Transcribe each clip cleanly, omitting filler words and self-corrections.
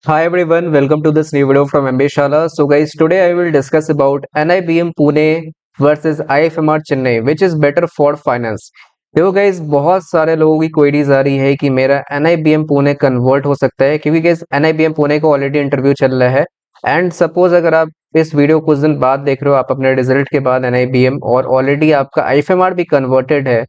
Hi everyone, welcome to this new video from MB Shala. So guys, today I will discuss about NIBM Pune versus IFMR Chennai, which is better for finance. देखो guys, बहुत सारे लोगों की queries आ रही है कि मेरा NIBM Pune convert हो सकता है, क्योंकि गाइस NIBM पुणे को ऑलरेडी इंटरव्यू चल रहा है। एंड सपोज अगर आप इस वीडियो कुछ दिन बाद देख रहे हो, आप अपने रिजल्ट के बाद NIBM और ऑलरेडी आपका IFMR भी कन्वर्टेड है,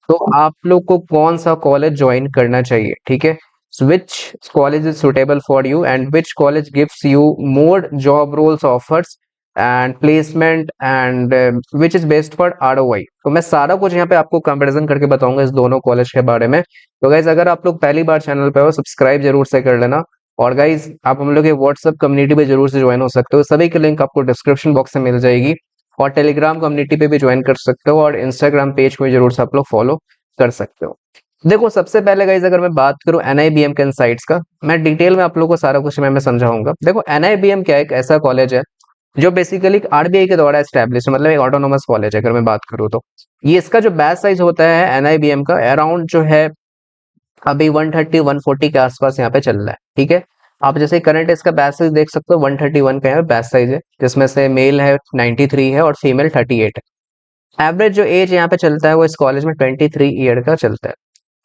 तो आप लोग को कौन सा कॉलेज ज्वाइन करना चाहिए, ठीक है। So which college is suitable for you and which college gives you more job roles offers and placement and which is best for ROI। तो मैं सारा कुछ यहाँ पे आपको कंपैरिजन करके बताऊंगा इस दोनों कॉलेज के बारे में। तो गाइज अगर आप लोग पहली बार चैनल पे हो, सब्सक्राइब जरूर से कर लेना। और गाइज आप हम लोग के व्हाट्सएप कम्युनिटी पे जरूर से ज्वाइन हो सकते हो, सभी की लिंक आपको डिस्क्रिप्शन बॉक्स में मिल जाएगी। और टेलीग्राम कम्युनिटी पे भी ज्वाइन कर सकते हो और इंस्टाग्राम पेज पे जरूर से आप लोग फॉलो कर सकते हो। देखो सबसे पहले गाइज अगर मैं बात करूं एनआईबीएम के इनसाइट्स का, मैं डिटेल में आप लोगों को सारा कुछ मैं समझाऊंगा। देखो एनआईबीएम क्या है, एक ऐसा कॉलेज है जो बेसिकली आरबीआई के द्वारा एस्टेब्लिश है, मतलब एक ऑटोनोमस कॉलेज है। अगर मैं बात करूं तो ये इसका जो बैच साइज होता है एनआईबीएम का अराउंड जो है अभी 130 140 के आसपास यहाँ पे चल रहा है, ठीक है। आप जैसे करंट इसका बैच साइज देख सकते हो, 131 का यहाँ बैच साइज है, जिसमें से मेल है 93 है और फीमेल 38 है। एवरेज जो एज यहाँ पे चलता है वो इस कॉलेज में 23 ईयर का चलता है।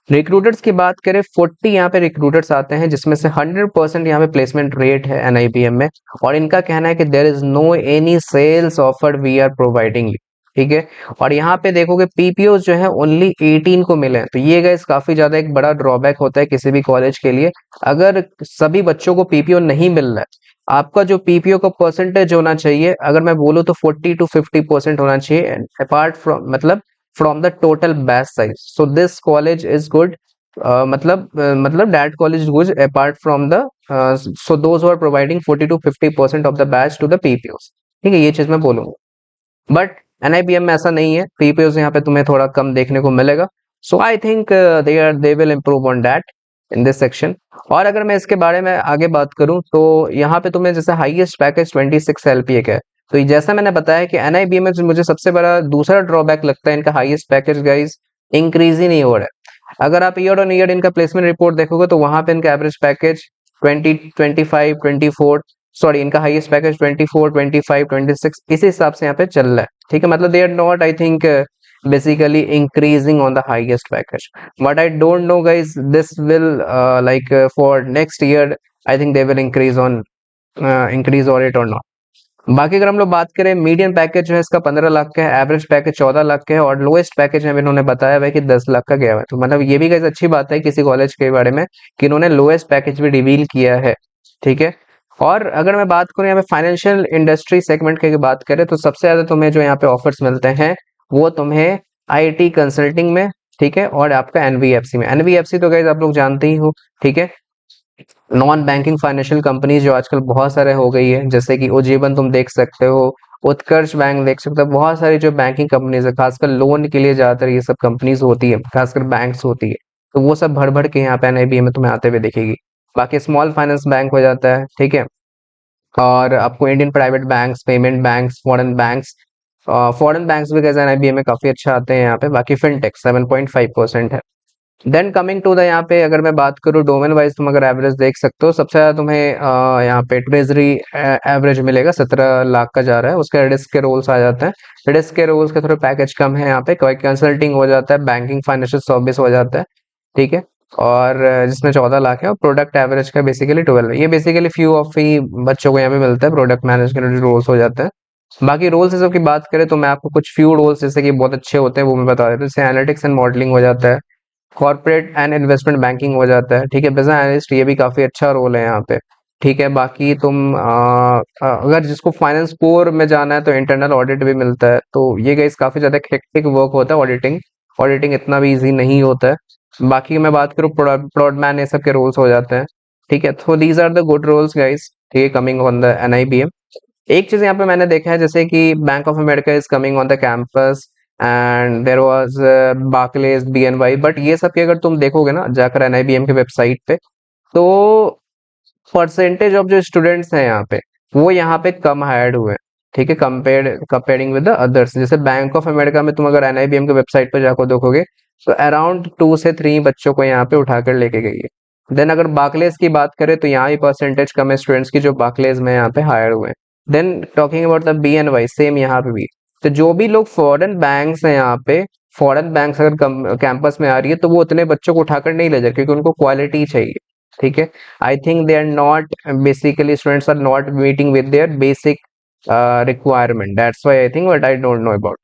रिक्रूटर्स की बात करें, 40 यहाँ पे रिक्रूटर्स आते हैं, जिसमें से 100% यहाँ पे प्लेसमेंट रेट है एनआईबीएम में। और इनका कहना है कि there is no any sales offer we are providing, ठीक है। और यहाँ पे देखोगे पीपीओ जो है ओनली 18 को मिले हैं, तो ये गाइस काफी ज्यादा एक बड़ा ड्रॉबैक होता है किसी भी कॉलेज के लिए। अगर सभी बच्चों को पीपीओ नहीं मिल रहा है, आपका जो पीपीओ का परसेंटेज होना चाहिए, अगर मैं बोलूँ तो 40 to 50% होना चाहिए, अपार्ट फ्रॉम मतलब from the total batch size. So this college is good. मतलब that college is good apart from the so those who are providing 40 to 50% of the batch to the PPOs, ठीक है, ये चीज मैं बोलूंगा। But NIBM में ऐसा नहीं है, पीपीओस यहाँ पे तुम्हें थोड़ा कम देखने को मिलेगा। So I think they will improve on that in this section. और अगर मैं इसके बारे में आगे बात करूं तो यहाँ पे तुम्हें जैसे हाईएस्ट पैकेज 26 एलपीए का है। तो जैसा मैंने बताया कि एनआईबीएम में जो मुझे सबसे बड़ा दूसरा ड्रॉबैक लगता है, इनका हाईएस्ट पैकेज गाइस इंक्रीज ही नहीं हो रहा है। अगर आप ईयर ऑन ईयर इनका प्लेसमेंट रिपोर्ट देखोगे तो वहां पे इनका एवरेज पैकेज 20 25 24, सॉरी इनका हाईएस्ट पैकेज 24 25 26 इस हिसाब से यहाँ पे चल रहा है, ठीक है। मतलब they are not I think basically increasing on the highest package, but I don't know guys, this will for next year I think they will increase on it or not। बाकी अगर हम लोग बात करें, मीडियम पैकेज जो है इसका 15 लाख का है, एवरेज पैकेज 14 लाख का है और लोएस्ट पैकेज में इन्होंने बताया हुआ है कि 10 लाख का गया हुआ है। तो मतलब ये भी गाइस अच्छी बात है किसी कॉलेज के बारे में कि इन्होंने लोएस्ट पैकेज भी रिवील किया है, ठीक है। और अगर मैं बात करूं यहाँ पे फाइनेंशियल इंडस्ट्री सेगमेंट की बात करें तो सबसे ज्यादा तुम्हें जो यहाँ पे ऑफर्स मिलते हैं वो तुम्हें आईटी कंसल्टिंग में, ठीक है, और आपका एनबीएफसी में। एनबीएफसी तो गाइस आप लोग जानते ही हो, ठीक है। नॉन बैंकिंग फाइनेंशियल कंपनीज जो आजकल बहुत सारे हो गई है, जैसे कि उज्जीवन तुम देख सकते हो, उत्कर्ष बैंक देख सकते हो, बहुत सारी जो बैंकिंग कंपनीज है खासकर लोन के लिए ज्यादातर ये सब कंपनीज होती है, खासकर बैंक्स होती है। तो वो सब भर भर के यहाँ पे एनआईबीएम में तुम्हें आते हुए दिखेगी। बाकी स्मॉल फाइनेंस बैंक हो जाता है, ठीक है। और आपको Indian private banks, payment banks, foreign banks भी कैसे एनआईबीएम में काफी अच्छा आते हैं यहाँ पे। बाकी फिनटेक 7.5% है। देन कमिंग टू द यहाँ पे अगर मैं बात करूँ डोमेन वाइज, तुम अगर एवरेज देख सकते हो, सबसे ज्यादा तुम्हें यहाँ पे ट्रेजरी एवरेज मिलेगा, 17 लाख का जा रहा है। उसके रिस्क के रोल्स आ जाते हैं, रिस्क के रोल्स के थोड़े पैकेज कम है यहाँ पे, कोई कंसल्टिंग हो जाता है, बैंकिंग फाइनेंशियल सर्विस हो जाता है, ठीक है। और जिसमें 14 लाख है और प्रोडक्ट एवरेज का बेसिकली 12 है। ये बेसिकली फ्यू ऑफ ही बच्चों को यहाँ पे मिलता है, प्रोडक्ट मैनेजमेंट रोल्स हो जाते हैं। बाकी रोल्स सब की बात करें तो मैं आपको कुछ फ्यू रोल्स जैसे कि बहुत अच्छे होते हैं वो मैं बता देता हूँ। जैसे एनालिटिक्स एंड मॉडलिंग हो जाता है, कॉर्पोरेट एंड इन्वेस्टमेंट बैंकिंग हो जाता है, ठीक है। बिजनेस एनालिस्ट ये भी काफी अच्छा रोल है यहाँ पे, ठीक है। बाकी तुम अगर जिसको फाइनेंस कोर में जाना है तो इंटरनल ऑडिट भी मिलता है। तो ये गाइस काफी ज्यादा हेक्टिक वर्क होता है, ऑडिटिंग ऑडिटिंग इतना भी इजी नहीं होता है। बाकी मैं बात करूँ प्रोडमैन, ये सब के रोल्स हो जाते हैं, ठीक है। तो these are the good roles guys, ठीक है, कमिंग ऑन द एनआईबीएम। एक चीज यहाँ पे मैंने देखा है जैसे कि bank of America is coming on the campus and there was Barclays, BNY, but ये सब की अगर तुम देखोगे ना जाकर एनआईबीएम के वेबसाइट पे, तो परसेंटेज ऑफ जो स्टूडेंट्स हैं यहाँ पे वो यहाँ पे कम हायर्ड हुए हैं, ठीक है, कंपेयरिंग विद द अदर्स। जैसे बैंक ऑफ अमेरिका में तुम अगर एनआईबीएम के वेबसाइट पे जाकर देखोगे तो अराउंड 2 से 3 बच्चों को यहाँ पे उठाकर लेके गई है। देन अगर बार्कलेज की बात करें तो यहाँ भी परसेंटेज कम है स्टूडेंट्स की जो बार्कलेज में यहाँ पे हायर हुए हैं। Then talking about the BNY, same यहाँ पे भी। तो जो भी लोग फॉरेन बैंक्स हैं यहाँ पे, फॉरेन बैंक्स अगर कैंपस में आ रही है तो वो उतने बच्चों को उठाकर नहीं ले जाए, क्योंकि उनको क्वालिटी चाहिए। ठीक है, I think they are not, basically students are not meeting with their basic requirement, that's why I think, but I don't know about.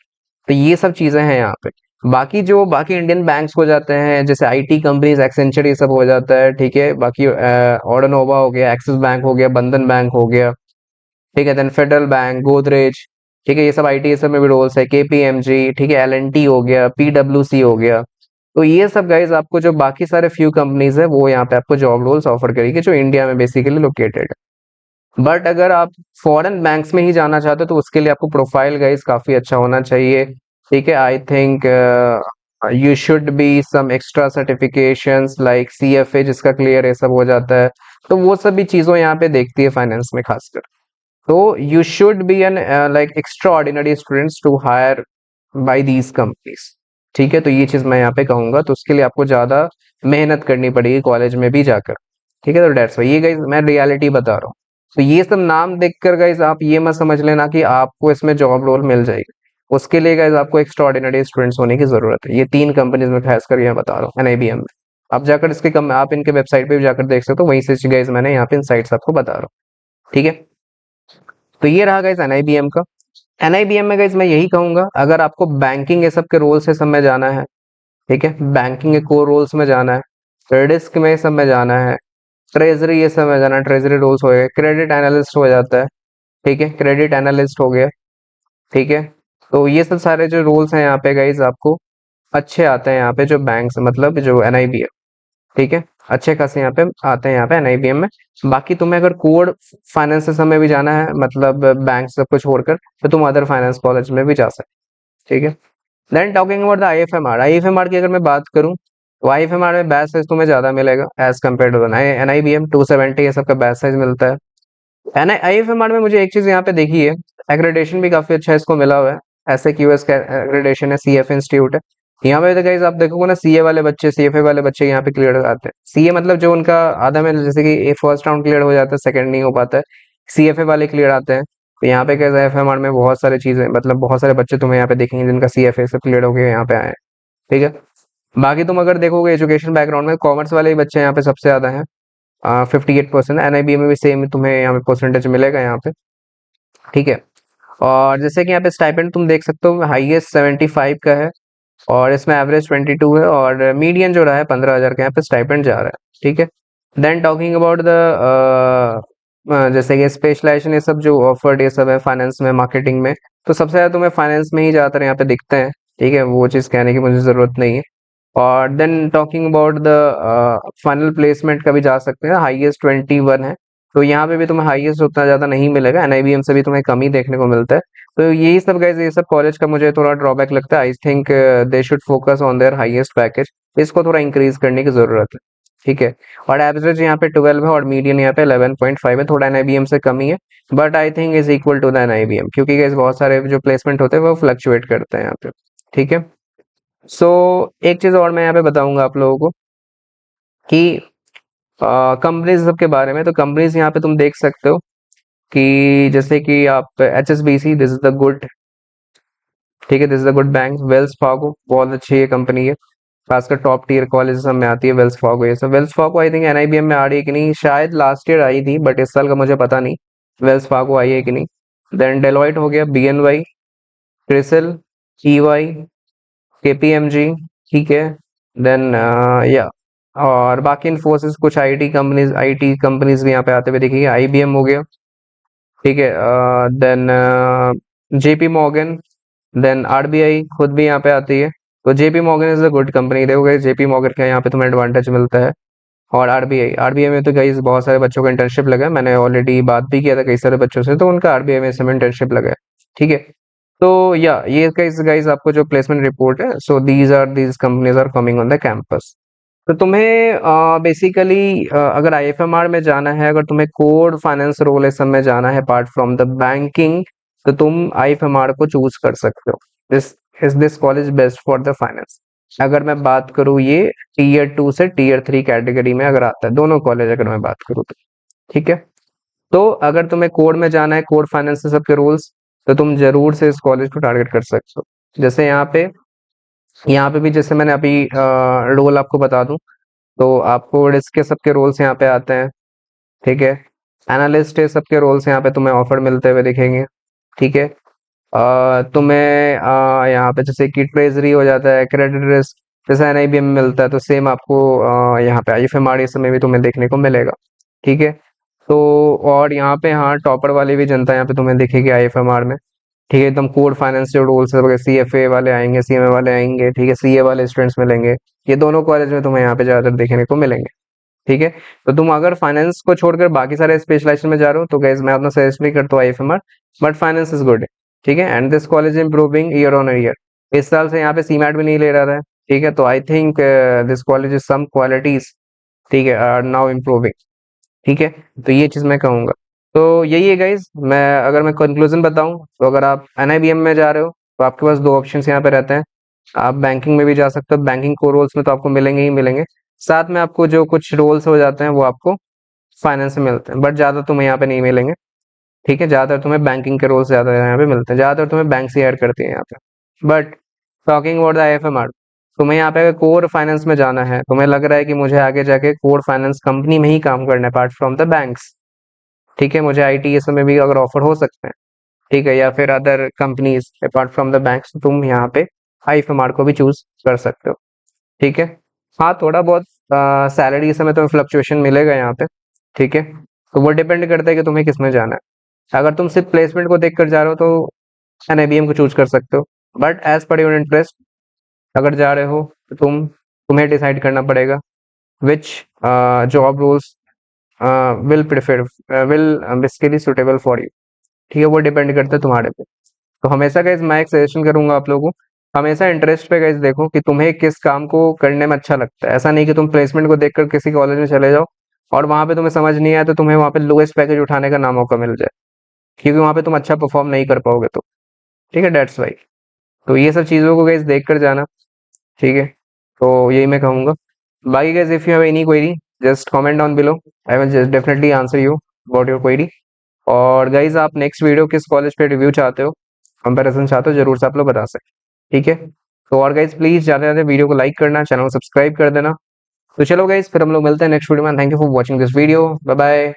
तो ये सब चीजें हैं यहाँ पे। बाकी जो बाकी इंडियन बैंक्स हो जाते हैं, जैसे आईटी कंपनीज, एक्सेंचर, ये सब हो जाता है। ठीक है, बाकी ऑर्डनोवा हो गया, एक्सिस बैंक हो गया, बंधन बैंक हो गया। ठीक है, देन फेडरल बैंक, गोदरेज। ठीक है, ये सब आईटी, ये सब में भी रोल्स है, KPMG। ठीक है, LNT हो गया, PwC हो गया। तो ये सब गाइज आपको जो बाकी सारे फ्यू कंपनीज है वो यहाँ पे आपको जॉब रोल्स ऑफर करेगी, जो इंडिया में बेसिकली लोकेटेड है। बट अगर आप फॉरेन बैंक्स में ही जाना चाहते हो तो उसके लिए आपको प्रोफाइल गाइज काफी अच्छा होना चाहिए। ठीक है, I think you should be some extra certifications like CFA, जिसका क्लियर ये सब हो जाता है। तो वो सभी चीजों यहाँ पे देखती है फाइनेंस में खासकर। तो you should be an like extraordinary students to hire by these companies. ठीक है, तो ये चीज मैं यहाँ पे कहूंगा, तो उसके लिए आपको ज्यादा मेहनत करनी पड़ेगी कॉलेज में भी जाकर। ठीक है, तो डेट्स वाई, ये गाइस मैं रियलिटी बता रहा हूँ। तो ये सब नाम देखकर गाइस आप ये मत समझ लेना कि आपको इसमें जॉब रोल मिल जाएगी। उसके लिए गाइस आपको एक्स्ट्रा ऑर्डिनरी स्टूडेंट्स होने की जरूरत है। ये 3 कंपनीज में खासकर यहाँ बता रहा हूँ, NIBM में। आप जाकर इसके कम, आप इनके वेबसाइट पे भी जाकर देख सकते हो, वहीं से गाइस मैंने यहाँ पे इनसाइट्स आपको बता रहा हूँ। ठीक है, तो ये रहा गाइस NIBM का। NIBM में गाइस मैं यही कहूंगा, अगर आपको बैंकिंग ये सब के रोल से सब में जाना है, ठीक है, बैंकिंग के कोर रोल्स में जाना है, रिस्क में सब में जाना है, ट्रेजरी ये सब में जाना है, ट्रेजरी रोल्स हो गए, क्रेडिट एनालिस्ट हो जाता है। ठीक है, क्रेडिट एनालिस्ट हो गया। ठीक है, तो ये सब सारे जो रोल्स हैं यहाँ पे गाइस आपको अच्छे आते हैं यहाँ पे, जो बैंक मतलब जो NIBM। ठीक है, अच्छे खासे यहाँ पे आते हैं यहाँ पे NIBM में। बाकी तुम्हें अगर कोर फाइनेंस में भी जाना है, मतलब बैंक सबको छोड़कर, तो तुम अदर फाइनेंस कॉलेज में भी जा सकते। ठीक है, then talking about the IFMR की अगर मैं बात करूं तो IFMR में बैच साइज तुम्हें ज्यादा मिलेगा एज कम्पेयर टू NIBM। 270 ये सब का बैच साइज मिलता है। IFMR में मुझे एक चीज यहाँ पे देखी है, एक्रेडिटेशन भी काफी अच्छा इसको मिला हुआ है। SAQS का एक्रेडिटेशन है, CF इंस्टीट्यूट है। यहाँ पे तो गाइस आप देखोगे ना, CA वाले बच्चे, CFA वाले बच्चे यहाँ पे क्लियर आते हैं। CA मतलब जो उनका आधा में, जैसे कि फर्स्ट राउंड क्लियर हो जाता है, सेकंड नहीं हो पाता है, CFA वाले क्लियर आते हैं। तो यहाँ पे कैसे IFMR में बहुत सारी चीजें, मतलब बहुत सारे बच्चे तुम्हें यहाँ पे देखेंगे जिनका CFA सब क्लियर हो गया यहाँ पे आए हैं। ठीक है, बाकी तुम अगर देखोगे एजुकेशन बैकग्राउंड में, कॉमर्स वाले ही बच्चे यहाँ पे सबसे ज्यादा हैं। 58%। NIBM में भी सेम तुम्हें यहाँ पे परसेंटेज मिलेगा यहाँ पे। ठीक है, और जैसे कि यहाँ पे स्टाइपेंड तुम देख सकते हो, हाईएस्ट 75 का है, और इसमें एवरेज 22 है, और मीडियन जो रहा है 15,000 का यहाँ पे स्टाइपेंड जा रहा है। ठीक है, देन टॉकिंग अबाउट द जैसे कि स्पेशलाइजेशन ये सब जो ऑफर्ड ये सब है फाइनेंस में, मार्केटिंग में, तो सबसे ज्यादा तुम्हें फाइनेंस में ही ज्यादातर यहाँ पे दिखते हैं। ठीक है, वो चीज कहने की मुझे जरूरत नहीं है। और then talking about the final placement का भी जा सकते हैं, हाईएस्ट 21 है। तो यहाँ पे भी तुम्हें हाईएस्ट उतना ज्यादा नहीं मिलेगा, NIBM से भी तुम्हें कम ही देखने को मिलता है। तो यही सब गाइस, ये सब कॉलेज का मुझे थोड़ा ड्रॉबैक लगता है। I think they should focus on their highest package, इसको थोड़ा इंक्रीज करने की जरूरत है। ठीक है, और एवरेज यहाँ पे 12 है, और मीडियन यहाँ पे 11.5 है, थोड़ा NIBM से कम ही है, but I think is equal to the NIBM, क्योंकि गाइस बहुत सारे जो प्लेसमेंट होते हैं वो फ्लक्चुएट करते हैं यहाँ पे। ठीक है, सो एक चीज और मैं यहाँ पे बताऊंगा आप लोगों को कि कंपनीज सबके बारे में। तो कंपनीज यहाँ पे तुम देख सकते हो कि जैसे कि आप HSBC, this is the good. ठीक है, this is the good bank. Wells Fargo बहुत अच्छी ये कंपनी है, खासकर टॉप टियर कॉलेज में आती है वेल्स फार्गो। ये सब Wells Fargo I think NIBM में आ रही है कि नहीं, शायद लास्ट ईयर आई थी, बट इस साल का मुझे पता नहीं वेल्स फार्गो आई है कि नहीं। देन डेलॉइट हो गया, BNY, क्रिसिल, EY, KPMG। ठीक है, देन या और बाकी इन्फोसिस, कुछ IT कंपनीज भी यहाँ पे आते हुए देखिए, IBM हो गया। ठीक है, then JP Morgan, then RBI खुद भी यहाँ पे आती है। तो JP Morgan is a good company, देखोगे JP मॉर्गन का यहाँ पे तुम्हें एडवांटेज मिलता है। और RBI में तो कई बहुत सारे बच्चों का इंटर्नशिप लगा है, मैंने ऑलरेडी बात भी किया था कई सारे बच्चों से, तो उनका RBI में इस समय इंटर्नशिप लगा है। ठीक है, तो या ये गाइस आपको जो प्लेसमेंट रिपोर्ट है, so these companies are coming on the campus. तो तुम्हें बेसिकली अगर IFMR में जाना है, अगर तुम्हें कोर फाइनेंस रोल इस समय जाना है अपार्ट फ्रॉम द बैंकिंग, तो तुम IFMR को चूज कर सकते हो। This is this college best for the finance. अगर मैं बात करूँ ये टीयर 2 से टीयर 3 कैटेगरी में अगर आता है, दोनों कॉलेज अगर मैं बात करूँ तो, ठीक है। तो अगर तुम्हें कोर में जाना है, कोर फाइनेंस से सबके रूल्स, तो तुम जरूर से इस कॉलेज को टारगेट कर सकते हो। जैसे यहाँ पे भी जैसे मैंने अभी रोल आपको बता दूं, तो आपको रिस्क के सबके रोल्स यहाँ पे आते हैं, ठीक है। एनालिस्ट के सबके रोल्स यहाँ पे तुम्हें ऑफर मिलते हुए दिखेंगे, ठीक है। तुम्हें यहाँ पे जैसे कि ट्रेजरी हो जाता है, क्रेडिट रिस्क जैसे एनआईबीएम में मिलता है, तो सेम आपको यहाँ पे आईएफएमआर इस समय भी तुम्हें देखने को मिलेगा, ठीक है। तो और यहाँ पे हाँ, टॉपर वाली भी जनता यहाँ पे तुम्हें दिखेगी आईएफएमआर में, ठीक है। एकदम कोर फाइनेंस जो रूल्स है, सीएफए वाले आएंगे, सीएमए वाले आएंगे, ठीक है, सीए वाले स्टूडेंट्स मिलेंगे। ये दोनों कॉलेज में तुम्हें यहाँ पे ज्यादातर देखने को मिलेंगे, ठीक है। तो तुम अगर फाइनेंस को छोड़कर बाकी सारे स्पेशलाइजेशन में जा रहे हो तो गाइस मैं अपना सजेस्ट नहीं करता हूँ आईएफएमआर, बट फाइनेंस इज गुड, ठीक है। And this college improving year on year. इस साल से यहाँ पे सीमैट भी नहीं ले रहा है, ठीक है। तो I think this college is some qualities, ठीक है, आर नाउ इम्प्रूविंग, ठीक है। तो ये चीज मैं कहूंगा। तो यही है गाइज, मैं कंक्लूजन बताऊं तो अगर आप एनआईबीएम में जा रहे हो तो आपके पास दो ऑप्शन यहाँ पे रहते हैं। आप बैंकिंग में भी जा सकते हो, बैंकिंग को रोल्स में तो आपको मिलेंगे ही मिलेंगे, साथ में आपको जो कुछ रोल्स हो जाते हैं वो आपको फाइनेंस में मिलते हैं, बट ज्यादा तुम्हें यहाँ पे नहीं मिलेंगे, ठीक है। ज्यादातर तुम्हें बैंकिंग के रोल्स ज्यादा यहाँ पे मिलते हैं, ज्यादातर तुम्हें बैंक से ऐड करती है यहाँ पे। बट टॉकिंग अबाउट द आईएफएमआर, तुम्हें यहाँ पे अगर कोर फाइनेंस में जाना है, तुम्हें लग रहा है कि मुझे आगे जाके कोर फाइनेंस कंपनी में ही काम करना है अपार्ट फ्रॉम द बैंक्स, ठीक है, मुझे आईटीएस में भी अगर ऑफर हो सकते हैं, ठीक है, या फिर other companies apart from the banks, तुम यहाँ पे आईएफएमआर को भी चूज कर सकते हो, ठीक है। हाँ, थोड़ा बहुत सैलरी इस समय तुम्हें फ्लक्चुएशन मिलेगा यहाँ पे, ठीक है। तो वो डिपेंड करता है कि तुम्हें किस में जाना है। अगर तुम सिर्फ प्लेसमेंट को देख कर जा रहे हो तो एनआईबीएम को चूज कर सकते हो, but as per your interest अगर जा रहे हो तो तुम्हें डिसाइड करना पड़ेगा which job roles will prefer will basically suitable for you, ठीक है। वो डिपेंड करता है तुम्हारे पे। तो हमेशा गाइज मैं एक सजेशन करूंगा आप लोगों को, हमेशा इंटरेस्ट पे गाइज देखो कि तुम्हें किस काम को करने में अच्छा लगता है। ऐसा नहीं कि तुम प्लेसमेंट को देखकर किसी कॉलेज में चले जाओ और वहां पे तुम्हें समझ नहीं आया तो तुम्हें वहां पे लोएस्ट पैकेज उठाने का ना मौका मिल जाए, क्योंकि वहां पे तुम अच्छा परफॉर्म नहीं कर पाओगे, तो ठीक है, डेट्स वाई। तो ये सब चीज़ों को गाइस देख कर जाना, ठीक है। तो यही मैं कहूँगा। बाकी guys if you have any query just comment down below, I will just definitely answer you about your query. और गाइस आप नेक्स्ट वीडियो किस कॉलेज पे रिव्यू चाहते हो, कंपैरिजन चाहते हो, जरूर से आप लोग बता सकते, ठीक है। तो और गाइस प्लीज ज़्यादा से ज़्यादा वीडियो को लाइक करना, चैनल को सब्सक्राइब कर देना। तो चलो गाइस फिर हम लोग मिलते हैं नेक्स्ट वीडियो में। Thank you for watching this video, bye bye.